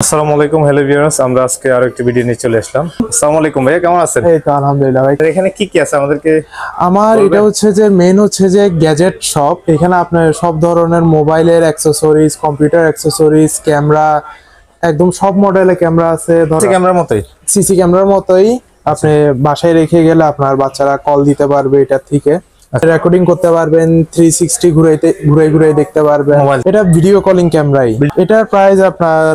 আসসালামু আলাইকুম hello viewers, আমরা আজকে আরো একটা ভিডিও নিয়ে চলে আসলাম। আসসালামু আলাইকুম ভাইয়া, কেমন আছেন? এই তো আলহামদুলিল্লাহ ভাই। এখানে কি কি আছে আমাদেরকে আমার বলবেন? এটা হচ্ছে যে মেন হচ্ছে যে গ্যাজেট শপ। এখানে আপনার সব ধরনের মোবাইলের অ্যাক্সেসরিজ, কম্পিউটার অ্যাক্সেসরিজ, ক্যামেরা, একদম সব মডেলের ক্যামেরা আছে। ক্যামেরার মতোই সিসি ক্যামেরার মতোই আপনি বাসায় রেখে গেলে আপনার বাচ্চারা কল দিতে পারবে এটা থেকে। রেকর্ডিং করতে পারবেন, 360 ঘুরে ঘুরে দেখতে পারবেন। মোবাইল। এটা ভিডিও কলিং ক্যামেরাই। এটার প্রাইস আপনার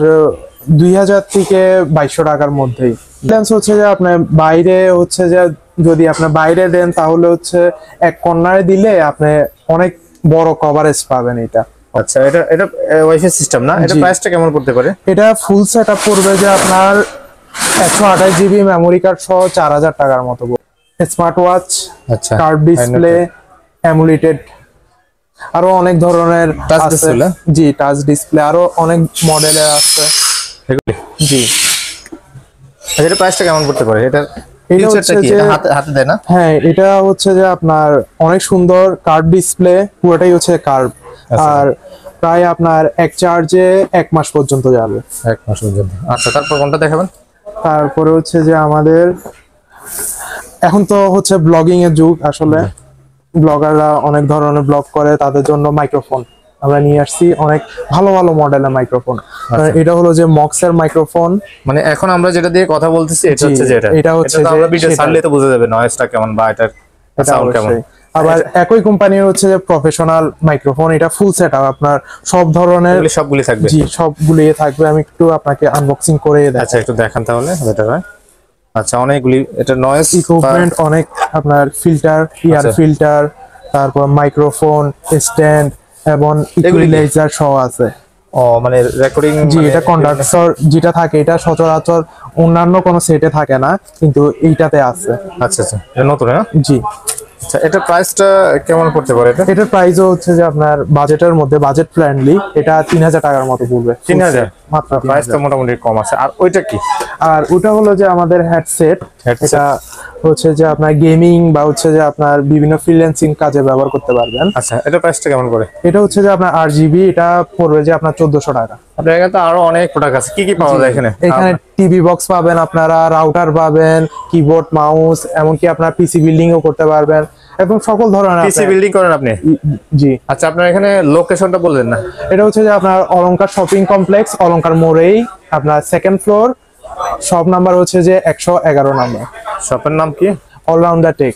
2000 থেকে 2200 টাকার মধ্যেই। লেন্স হচ্ছে যে আপনার বাইরে হচ্ছে যে যদি আপনার বাইরে দেন তাহলে হচ্ছে এক কর্নারে দিলে আপনি অনেক বড় কভারেজ পাবেন এটা। আচ্ছা, এটা এটা ওয়াইফাই সিস্টেম না? এটা জি। প্রাইসটা কেমন পড়তে পারে? এটা ফুল সেটআপ পড়বে যে আপনার 128 জিবি মেমোরি কার্ড সহ 4000 টাকার মতো। স্মার্ট ওয়াচ, আচ্ছা, কার্ভ ডিসপ্লে, অ্যামুলেটেড, আরো অনেক ধরনের টাচ আছে। ডিসপ্লে? জি, টাচ ডিসপ্লে আরো অনেক মডেলের আছে। এগুলি জি, আচ্ছা, এটা প্রাইসটা কেমন পড়তে পারে? এটা এটা ফিচারটা হচ্ছে কি? যে এটা হাতে হাতে দেয় না? হ্যাঁ, এটা হচ্ছে যে আপনার অনেক সুন্দর কার্ভ ডিসপ্লে, পুরোটাই হচ্ছে কার্ভ। আচ্ছা। আর প্রায় আপনার এক চার্জে 1 মাস পর্যন্ত যাবে। এক মাস পর্যন্ত। আচ্ছা, তারপর কোনটা দেখাবেন? তারপরে হচ্ছে যে আমাদের এখন তো হচ্ছে ব্লগিং এর যুগ আসলে। ব্লগাররা অনেক ধরনের ব্লগ করে, তাদের জন্য মাইক্রোফোন আমরা নিয়ে আসছি, অনেক ভালো ভালো মডেলের মাইক্রোফোন। এটা হলো যে মক্সের মাইক্রোফোন। মানে এখন আমরা যেটা দিয়ে কথা বলতেছি এটা জি, হচ্ছে যেটা এটা হচ্ছে তো যে আমরা ভিডিও সেটা। ছাড়লে তো বোঝা যাবে নয়েজটা কেমন বা এটার এটা সাউন্ড কেমন। অবশ্যই। আবার একই কোম্পানির হচ্ছে যে প্রফেশনাল মাইক্রোফোন, এটা ফুল সেটআপ আপনার সব ধরনের। এগুলি সবগুলি থাকবে? জি, সবগুলি থাকবে। আমি একটু আপনাকে আনবক্সিং করে দেখাই। আচ্ছা, একটু দেখান তাহলে বেটার হয়। আচ্ছা, অনেকগুলি এটা নয়েজ ইকুইপমেন্ট অনেক, আপনার ফিল্টার, ইয়ার আচ্ছা। ফিল্টার, তারপর মাইক্রোফোন স্ট্যান্ড এবং ইকুয়ালাইজার সহ আছে। ও মানে রেকর্ডিং। জি, এটা কন্ডাক্টর যেটা থাকে এটা সচরাচর অন্যান্য কোনো সেটে থাকে না, কিন্তু এইটাতে আছে। আচ্ছা আচ্ছা, এটা নতুন না? জি, আচ্ছা, এটা প্রাইসটা কেমন পড়তে পারে? এটা এটার প্রাইসও হচ্ছে যে আপনার বাজেটের মধ্যে, বাজেট ফ্রেন্ডলি। এটা 3000 টাকার মতো পড়বে। 3000 মাত্র প্রাইস তো 3000। মোটামুটি কম আছে। আর ওইটা কি? আর ওটা হলো যে আমাদের হেডসেট। Headset। এটা হচ্ছে যে আপনার গেমিং বা হচ্ছে যে আপনার বিভিন্ন ফ্রিল্যান্সিং কাজে ব্যবহার করতে পারবেন। আচ্ছা, এটা প্রাইসটা কেমন করে? এটা হচ্ছে যে আপনার 8 জিবি, এটা পড়বে যে আপনার 1400 টাকা। আপনার এখানে তো আরো অনেক প্রোডাক্ট আছে, কি কি পাওয়া যায় এখানে? এখানে টিভি বক্স পাবেন, আপনারা রাউটার পাবেন, কিবোর্ড, মাউস, এমনকি আপনার পিসি বিল্ডিং ও করতে পারবেন, এবং সকল ধরনের পিসি বিল্ডিং করেন আপনি? জি। আচ্ছা, আপনার এখানে লোকেশনটা বললেন না? এটা হচ্ছে যে আপনার অলংকার শপিং কমপ্লেক্স, অলংকার মোড়েই আপনার সেকেন্ড ফ্লোর। শপ নাম্বার হচ্ছে যে 111 নাম্বার। শপের নাম কি? All rounder take.